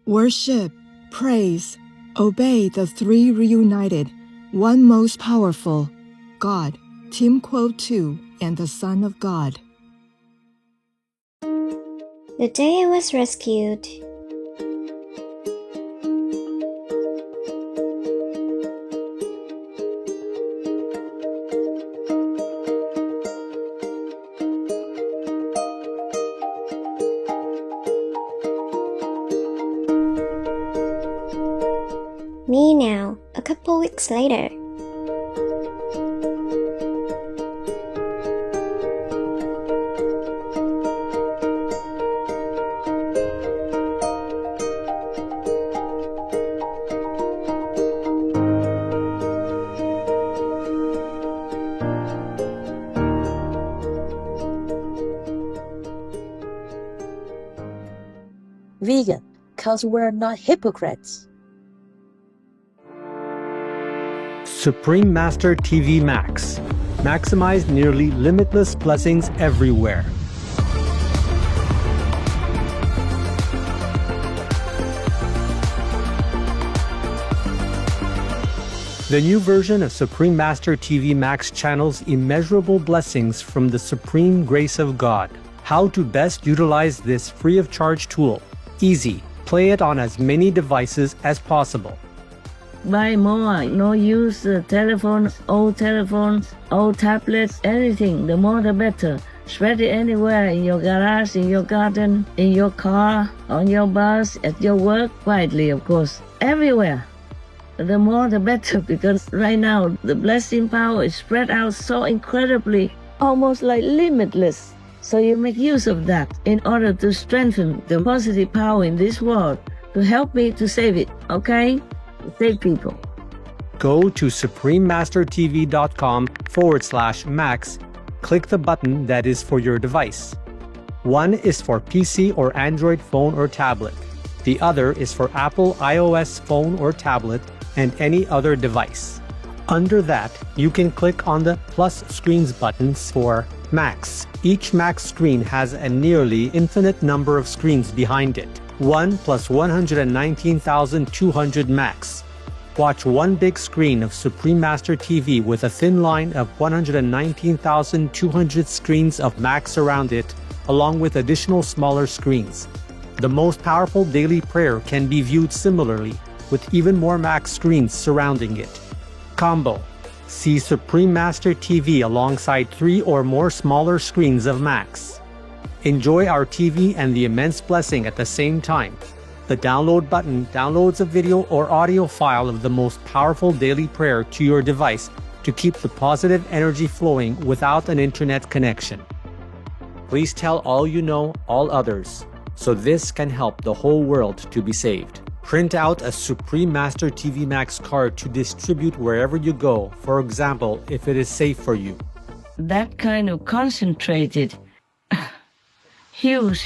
Worship, praise, obey the three reunited, one most powerful, God, Tim Quote 2, and the Son of God. The day I was rescued. Me now, a couple weeks later. Vegan, cause we're not hypocrites. Supreme Master TV Max. Maximize nearly limitless blessings everywhere. The new version of Supreme Master TV Max channels immeasurable blessings from the supreme grace of God. How to best utilize this free of charge tool. Easy. Play it on as many devices as possible. Buy more, no use telephones, old tablets, anything, the more the better. Spread it anywhere, in your garage, in your garden, in your car, on your bus, at your work, quietly of course, everywhere. The more the better, because right now the blessing power is spread out so incredibly, almost like limitless. So you make use of that in order to strengthen the positive power in this world, to help me to save it, okay? Save people. Go to suprememastertv.com/max. Click the button that is for your device. One is for PC or Android phone or tablet. The other is for Apple iOS phone or tablet and any other device. Under that, you can click on the plus screens buttons for Max. Each Max screen has a nearly infinite number of screens behind it. 1 plus 119,200 Max. Watch one big screen of Supreme Master TV with a thin line of 119,200 screens of Max around it, along with additional smaller screens. The most powerful daily prayer can be viewed similarly, with even more Max screens surrounding it. Combo. See Supreme Master TV alongside 3 or more smaller screens of Max. Enjoy our TV and the immense blessing at the same time. The download button downloads a video or audio file of the most powerful daily prayer to your device to keep the positive energy flowing without an internet connection. Please tell all you know, all others, so this can help the whole world to be saved. Print out a Supreme Master TV Max card to distribute wherever you go, for example, if it is safe for you. That kind of concentrated, huge,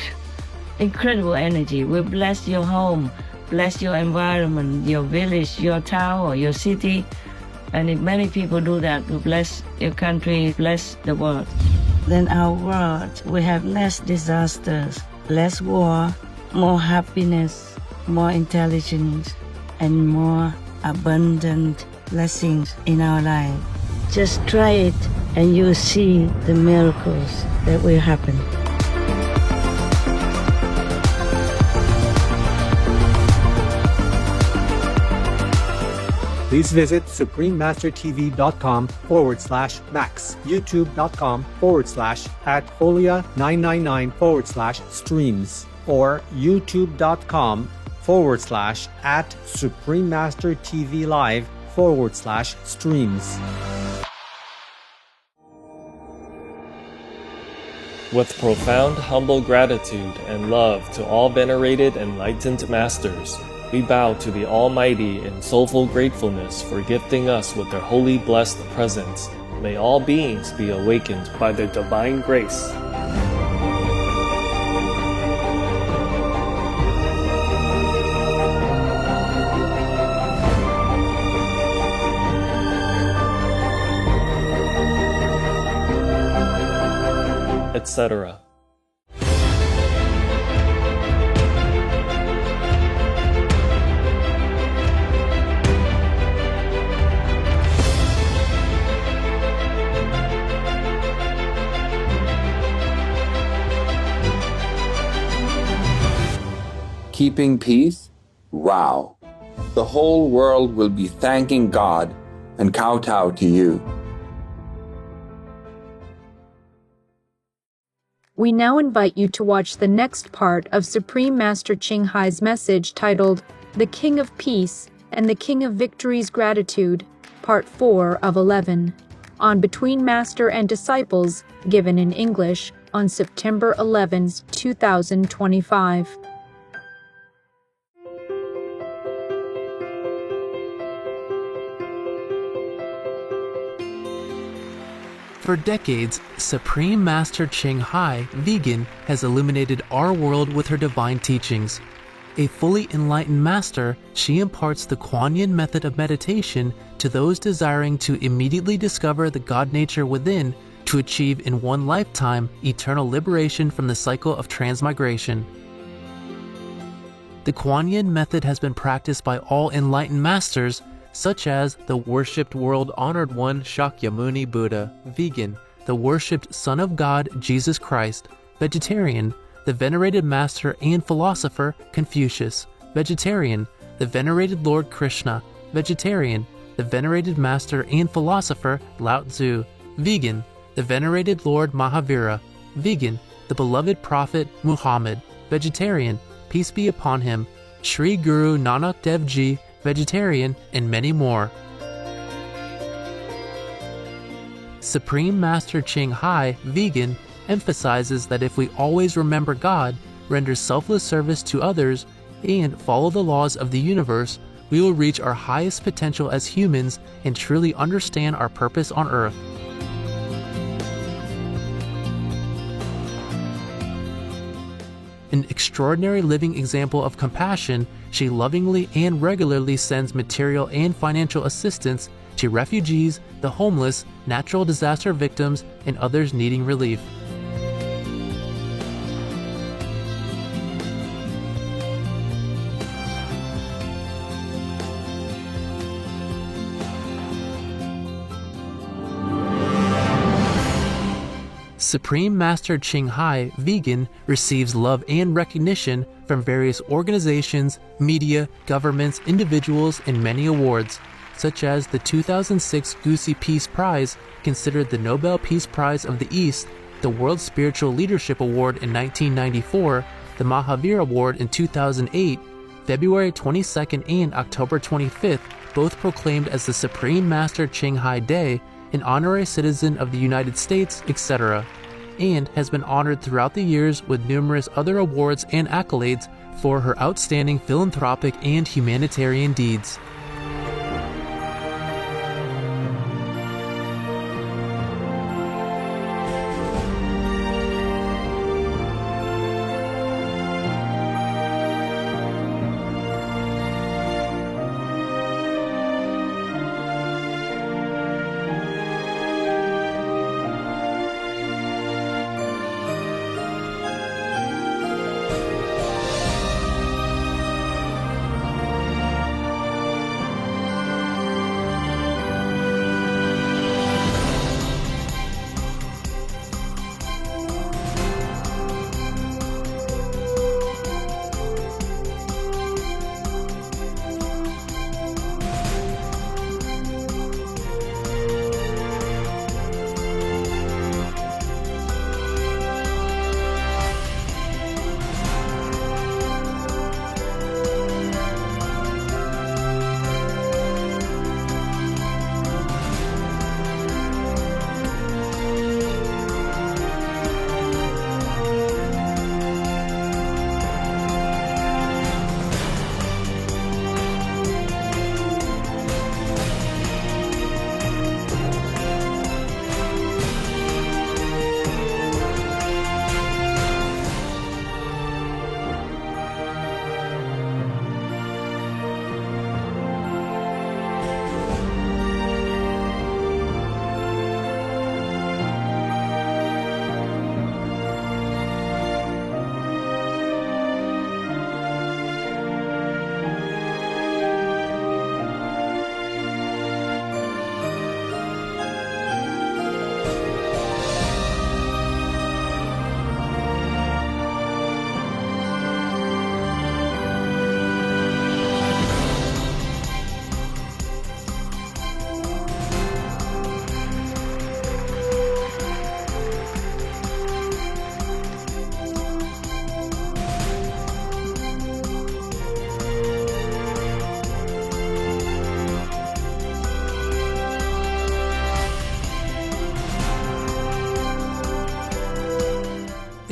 incredible energy will bless your home, bless your environment, your village, your town, or your city. And if many people do that, will bless your country, bless the world. Then our world will have less disasters, less war, more happiness, more intelligence, and more abundant blessings in our life. Just try it and you'll see the miracles that will happen. Please visit suprememastertv.com/max, youtube.com/@folia999/streams, or youtube.com/@suprememastertvlive/streams. With profound humble gratitude and love to all venerated enlightened masters, we bow to the Almighty in soulful gratefulness for gifting us with their holy blessed presence. May all beings be awakened by their divine grace. Etc. Keeping peace? Wow. The whole world will be thanking God and kowtow to you. We now invite you to watch the next part of Supreme Master Ching Hai's message titled The King of Peace and the King of Victory's Gratitude, Part 4 of 11, on Between Master and Disciples, given in English on September 11, 2025. For decades, Supreme Master Ching Hai, vegan, has illuminated our world with her divine teachings. A fully enlightened master, she imparts the Kuan Yin method of meditation to those desiring to immediately discover the God nature within to achieve in one lifetime eternal liberation from the cycle of transmigration. The Kuan Yin method has been practiced by all enlightened masters, such as the worshipped world-honored one Shakyamuni Buddha, vegan, the worshipped Son of God Jesus Christ, vegetarian, the venerated master and philosopher Confucius, vegetarian, the venerated Lord Krishna, vegetarian, the venerated master and philosopher Lao Tzu, vegan, the venerated Lord Mahavira, vegan, the beloved prophet Muhammad, vegetarian, peace be upon him, Sri Guru Nanak Dev Ji, vegetarian, and many more. Supreme Master Ching Hai, vegan, emphasizes that if we always remember God, render selfless service to others, and follow the laws of the universe, we will reach our highest potential as humans and truly understand our purpose on Earth. An extraordinary living example of compassion, she lovingly and regularly sends material and financial assistance to refugees, the homeless, natural disaster victims, and others needing relief. Supreme Master Ching Hai, vegan, receives love and recognition from various organizations, media, governments, individuals, and many awards, such as the 2006 Gusi Peace Prize, considered the Nobel Peace Prize of the East, the World Spiritual Leadership Award in 1994, the Mahavir Award in 2008, February 22nd and October 25th, both proclaimed as the Supreme Master Ching Hai Day, an honorary citizen of the United States, etc., and has been honored throughout the years with numerous other awards and accolades for her outstanding philanthropic and humanitarian deeds.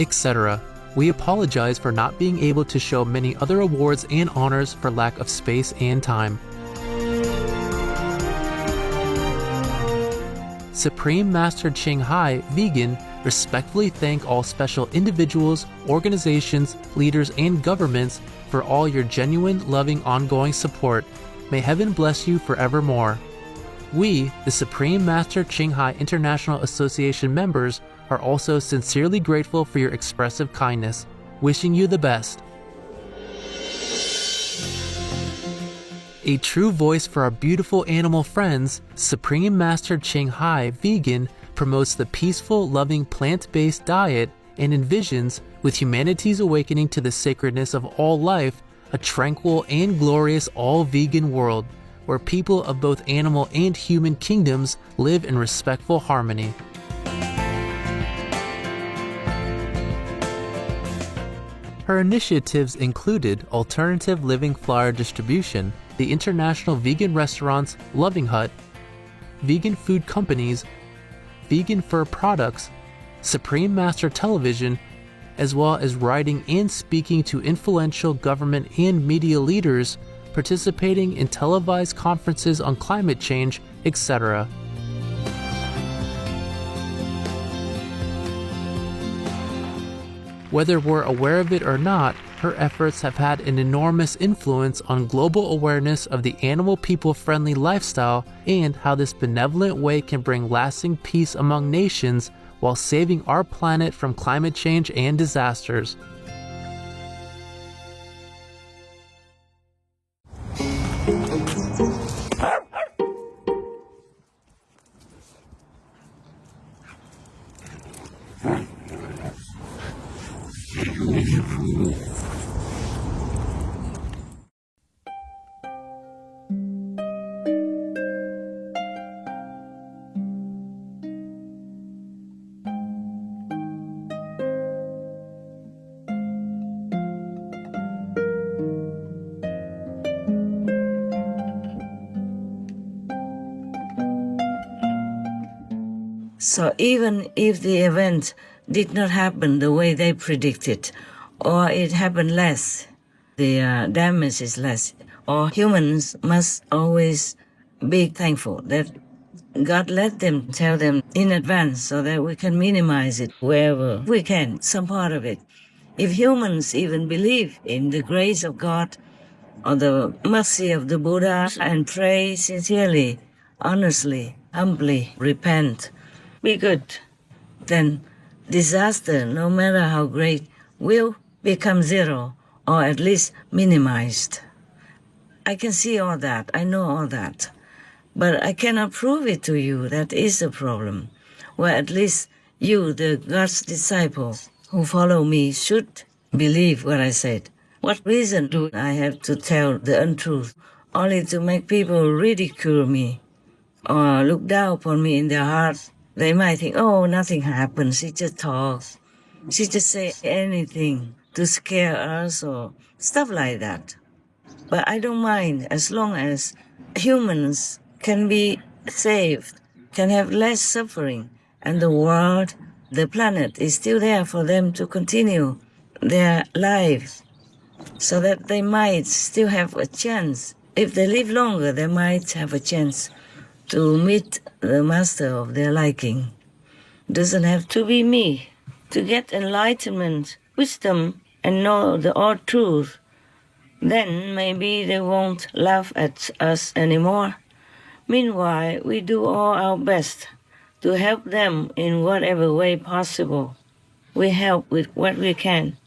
etc. We apologize for not being able to show many other awards and honors for lack of space and time. Supreme Master Ching Hai, Vegan, respectfully thank all special individuals, organizations, leaders, and governments for all your genuine, loving, ongoing support. May heaven bless you forevermore. We, the Supreme Master Ching Hai International Association members, are also sincerely grateful for your expressive kindness. Wishing you the best. A true voice for our beautiful animal friends, Supreme Master Ching Hai, Vegan, promotes the peaceful, loving, plant-based diet and envisions, with humanity's awakening to the sacredness of all life, a tranquil and glorious all-vegan world, where people of both animal and human kingdoms live in respectful harmony. Her initiatives included alternative living flyer distribution, the international vegan restaurants Loving Hut, vegan food companies, vegan fur products, Supreme Master Television, as well as writing and speaking to influential government and media leaders, participating in televised conferences on climate change, etc. Whether we're aware of it or not, her efforts have had an enormous influence on global awareness of the animal people-friendly lifestyle and how this benevolent way can bring lasting peace among nations while saving our planet from climate change and disasters. So even if the event did not happen the way they predicted, or it happened less, the damage is less, or humans must always be thankful that God let them tell them in advance so that we can minimize it wherever we can, some part of it. If humans even believe in the grace of God or the mercy of the Buddha and pray sincerely, honestly, humbly, repent, be good, then disaster, no matter how great, will become zero or at least minimized. I can see all that, I know all that, but I cannot prove it to you. That is the problem. Well, at least you, the God's disciple who follow me, should believe what I said. What reason do I have to tell the untruth only to make people ridicule me or look down upon me in their hearts? They might think, oh, nothing happens, she just talks. She just say anything to scare us or stuff like that. But I don't mind as long as humans can be saved, can have less suffering, and the world, the planet is still there for them to continue their lives so that they might still have a chance. If they live longer, they might have a chance to meet the master of their liking. Doesn't have to be me. To get enlightenment, wisdom, and know the all truth, then maybe they won't laugh at us anymore. Meanwhile, we do all our best to help them in whatever way possible. We help with what we can.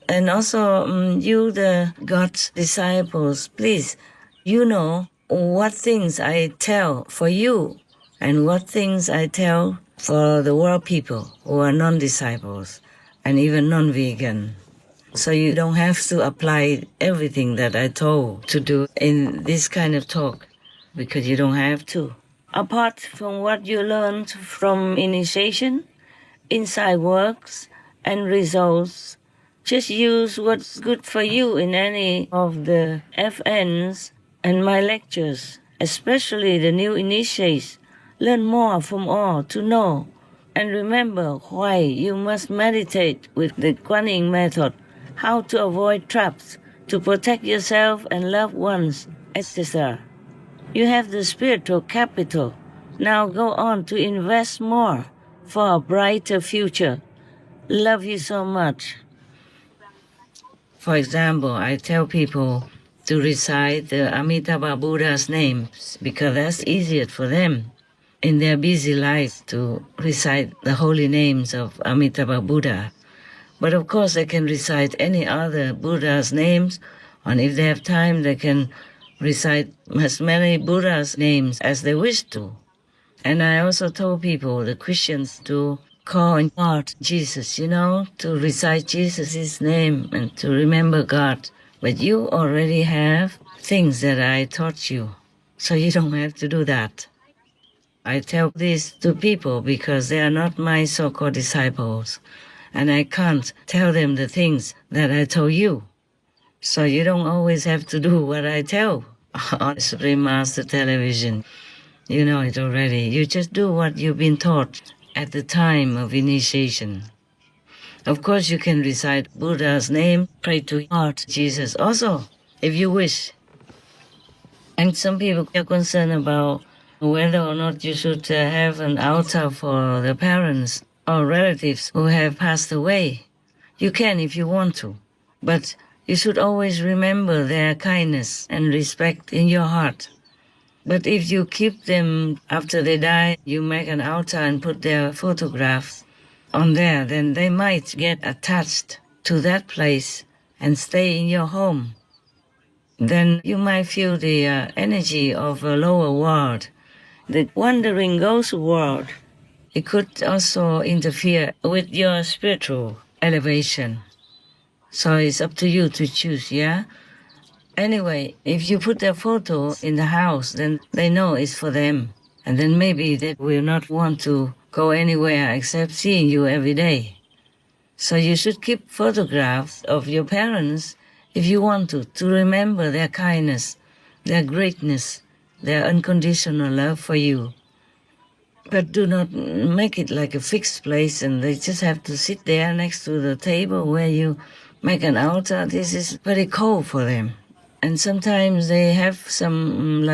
And also, you, the God's disciples, please, you know what things I tell for you and what things I tell for the world people who are non-disciples and even non-vegan. So you don't have to apply everything that I told to do in this kind of talk, because you don't have to. Apart from what you learned from initiation, inside works, and results, just use what's good for you in any of the FNs and my lectures, especially the new initiates. Learn more from all to know And remember why you must meditate with the Guanyin method, how to avoid traps, to protect yourself and loved ones, etc. You have the spiritual capital. Now go on to invest more for a brighter future. Love you so much. For example, I tell people to recite the Amitabha Buddha's name because that's easier for them in their busy life to recite the holy names of Amitabha Buddha. But of course, they can recite any other Buddha's names, and if they have time, they can recite as many Buddha's names as they wish to. And I also told people, the Christians, to call on God Jesus, to recite Jesus' name and to remember God. But you already have things that I taught you, so you don't have to do that. I tell this to people because they are not my so-called disciples, and I can't tell them the things that I told you. So you don't always have to do what I tell on Supreme Master Television. You know it already. You just do what you've been taught at the time of initiation. Of course, you can recite Buddha's name, pray to God, Jesus also, if you wish. And some people are concerned about whether or not you should have an altar for the parents or relatives who have passed away. You can if you want to, but you should always remember their kindness and respect in your heart. But if you keep them after they die, you make an altar and put their photographs on there, then they might get attached to that place and stay in your home. Then you might feel the energy of a lower world, the wandering ghost world. It could also interfere with your spiritual elevation. So it's up to you to choose, yeah? Anyway, if you put their photo in the house, then they know it's for them. And then maybe they will not want to go anywhere except seeing you every day. So you should keep photographs of your parents if you want to remember their kindness, their greatness, their unconditional love for you. But do not make it like a fixed place and they just have to sit there next to the table where you make an altar. This is very cold for them. And sometimes they have some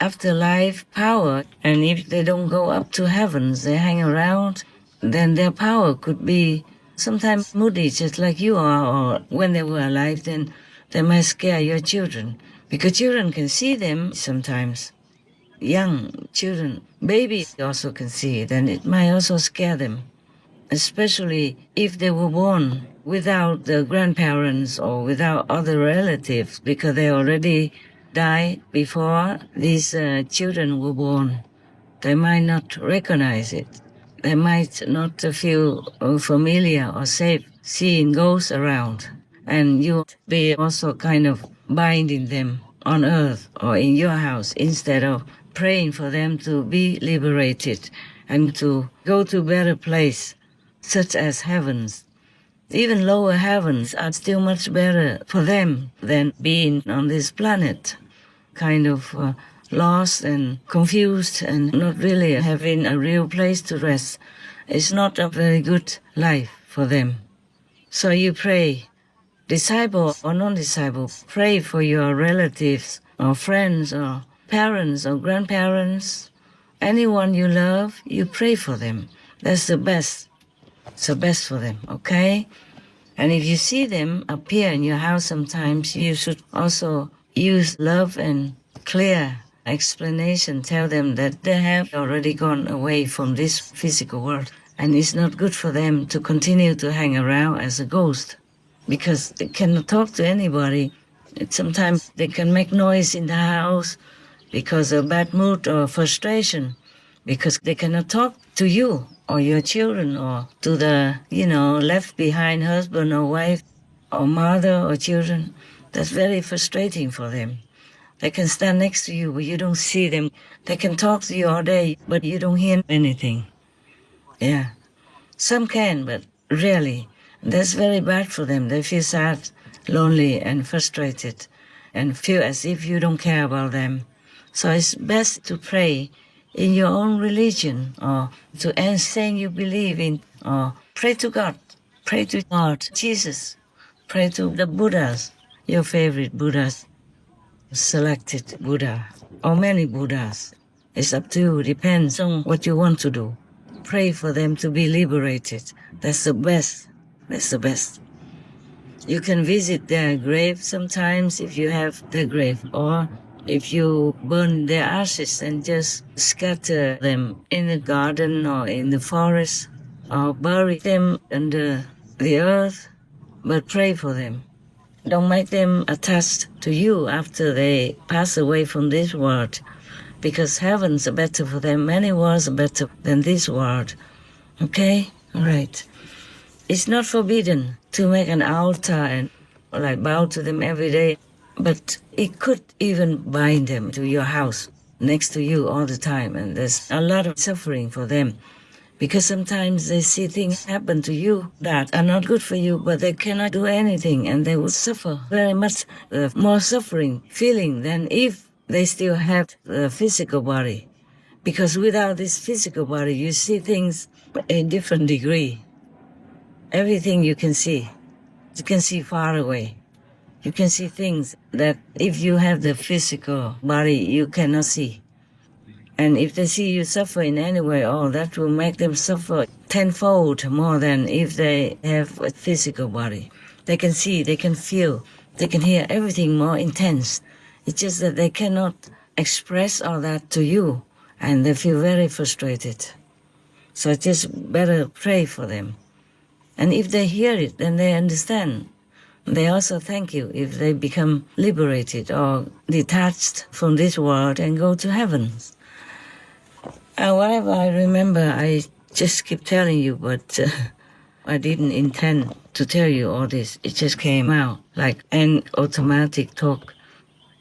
afterlife power. And if they don't go up to heavens, they hang around, then their power could be sometimes moody, just like you are, or when they were alive, then they might scare your children. Because children can see them sometimes. Young children, babies also can see it, and it might also scare them. Especially if they were born without the grandparents or without other relatives, because they already died before these children were born. They might not recognize it. They might not feel familiar or safe seeing ghosts around. And you be also kind of binding them on earth or in your house instead of praying for them to be liberated and to go to a better place, such as heavens. Even lower heavens are still much better for them than being on this planet, kind of lost and confused and not really having a real place to rest. It's not a very good life for them. So you pray, disciple or non-disciple, pray for your relatives or friends or parents or grandparents, anyone you love, you pray for them. That's the best. It's the best for them, okay? And if you see them appear in your house sometimes, you should also use love and clear explanation. Tell them that they have already gone away from this physical world. And it's not good for them to continue to hang around as a ghost because they cannot talk to anybody. Sometimes they can make noise in the house because of bad mood or frustration, because they cannot talk to you or your children or to the, left behind husband or wife or mother or children. That's very frustrating for them. They can stand next to you, but you don't see them. They can talk to you all day, but you don't hear anything. Yeah. Some can, but rarely. That's very bad for them. They feel sad, lonely, and frustrated, and feel as if you don't care about them. So it's best to pray in your own religion, or to any saying you believe in, or pray to God, pray to God, Jesus, pray to the Buddhas, your favorite Buddhas, selected Buddha, or many Buddhas. It's up to you, depends on what you want to do. Pray for them to be liberated. That's the best. That's the best. You can visit their grave sometimes if you have their grave, or if you burn their ashes and just scatter them in the garden or in the forest, or bury them under the earth, but pray for them. Don't make them attached to you after they pass away from this world, because heaven's better for them. Many worlds are better than this world. Okay? All right. It's not forbidden to make an altar and like bow to them every day, but it could even bind them to your house next to you all the time, and there's a lot of suffering for them, because sometimes they see things happen to you that are not good for you, but they cannot do anything, and they will suffer very much more suffering feeling than if they still have the physical body, because without this physical body you see things in different degree. Everything you can see far away. You can see things that if you have the physical body, you cannot see. And if they see you suffer in any way, that will make them suffer tenfold more than if they have a physical body. They can see, they can feel, they can hear everything more intense. It's just that they cannot express all that to you, and they feel very frustrated. So it's just better pray for them. And if they hear it, then they understand. They also thank you if they become liberated or detached from this world and go to heaven. Whatever I remember, I just keep telling you, but I didn't intend to tell you all this. It just came out like an automatic talk.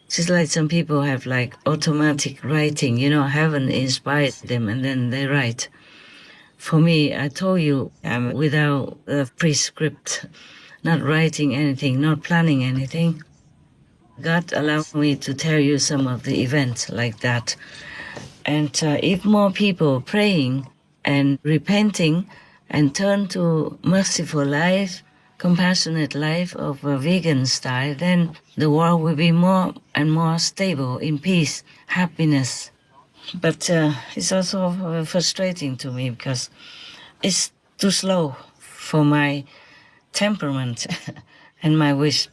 Just like some people have like automatic writing, heaven inspires them and then they write. For me, I told you I'm without a prescript, not writing anything, not planning anything. God allowed me to tell you some of the events like that. And if more people praying and repenting and turn to merciful life, compassionate life of a vegan style, then the world will be more and more stable, in peace, happiness. But it's also frustrating to me because it's too slow for my temperament and my wish.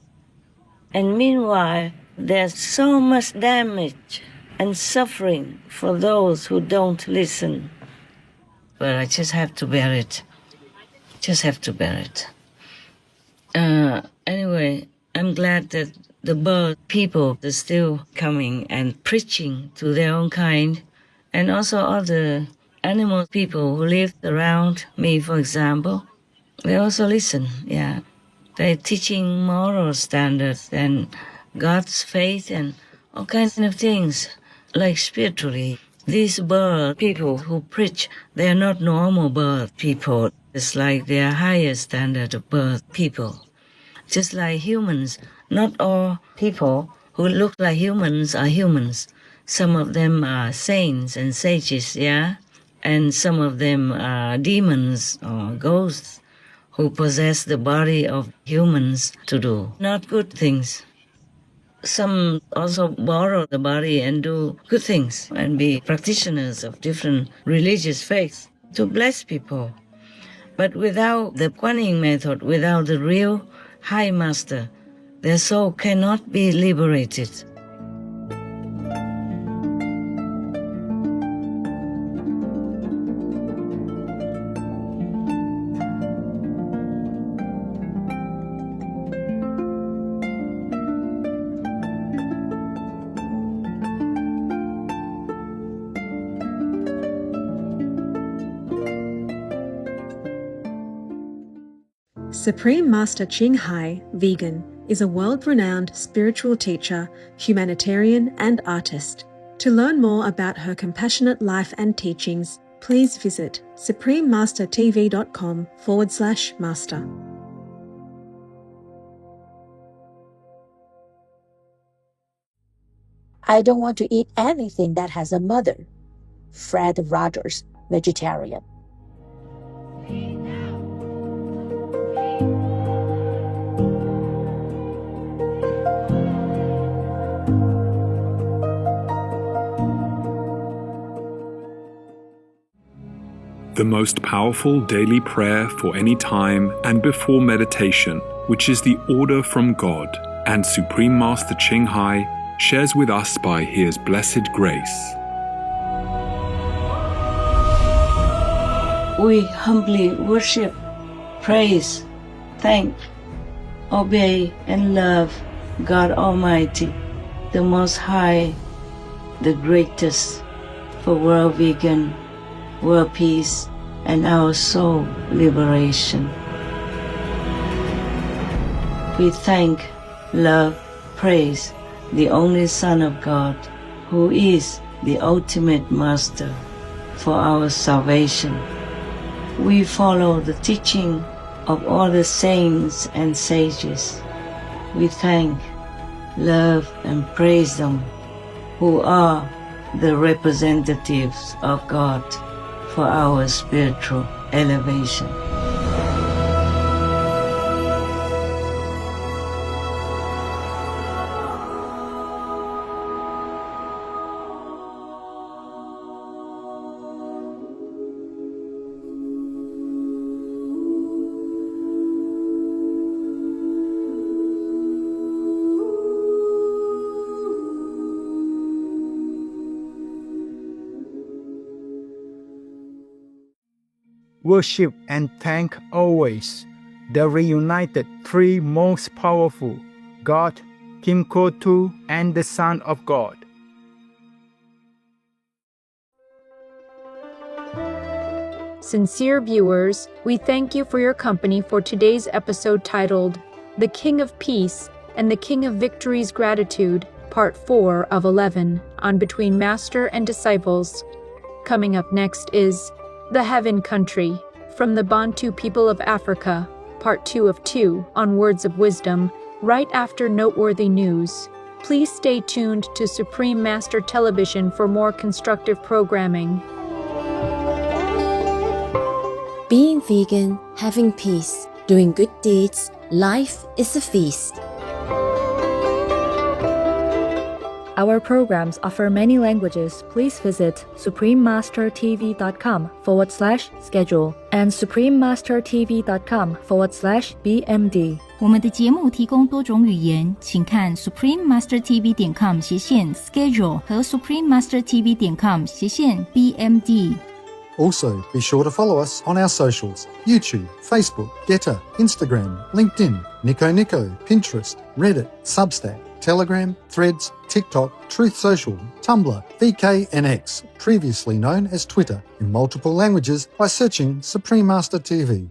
And meanwhile, there's so much damage and suffering for those who don't listen. But I just have to bear it. Just have to bear it. Anyway, I'm glad that the bird people are still coming and preaching to their own kind, and also other animal people who live around me, for example. They also listen, yeah. They're teaching moral standards and God's faith and all kinds of things, like spiritually. These bird people who preach, they are not normal bird people. It's like they are higher standard of bird people. Just like humans, not all people who look like humans are humans. Some of them are saints and sages, yeah? And some of them are demons or ghosts who possess the body of humans to do not good things. Some also borrow the body and do good things and be practitioners of different religious faiths to bless people. But without the Kuan Yin method, without the real High Master, their soul cannot be liberated. Supreme Master Ching Hai, vegan, is a world-renowned spiritual teacher, humanitarian, and artist. To learn more about her compassionate life and teachings, please visit suprememastertv.com/master. I don't want to eat anything that has a mother. Fred Rogers, vegetarian. The most powerful daily prayer for any time and before meditation, which is the order from God, and Supreme Master Ching Hai shares with us by His blessed grace. We humbly worship, praise, thank, obey, and love God Almighty, the Most High, the greatest, for world vegan, world peace, and our soul liberation. We thank, love, praise the only Son of God, who is the ultimate Master for our salvation. We follow the teaching of all the saints and sages. We thank, love, and praise them, who are the representatives of God for our spiritual elevation. Worship and thank always the reunited three most powerful, God, Kim Ko-tu, and the Son of God. Sincere viewers, we thank you for your company for today's episode titled The King of Peace and the King of Victory's Gratitude, Part 4 of 11, on Between Master and Disciples. Coming up next is The Heaven Country, from the Bantu People of Africa, Part 2 of 2, on Words of Wisdom, right after noteworthy news. Please stay tuned to Supreme Master Television for more constructive programming. Being vegan, having peace, doing good deeds, life is a feast. Our programs offer many languages. Please visit suprememastertv.com/schedule and suprememastertv.com/BMD。我们的节目提供多种语言，请看 suprememastertv.com/schedule 和 suprememastertv.com/BMD。 Also, be sure to follow us on our socials: YouTube, Facebook, Getter, Instagram, LinkedIn, Nico, Pinterest, Reddit, Substack, Telegram, Threads, TikTok, Truth Social, Tumblr, VK, and X, previously known as Twitter, in multiple languages by searching Supreme Master TV.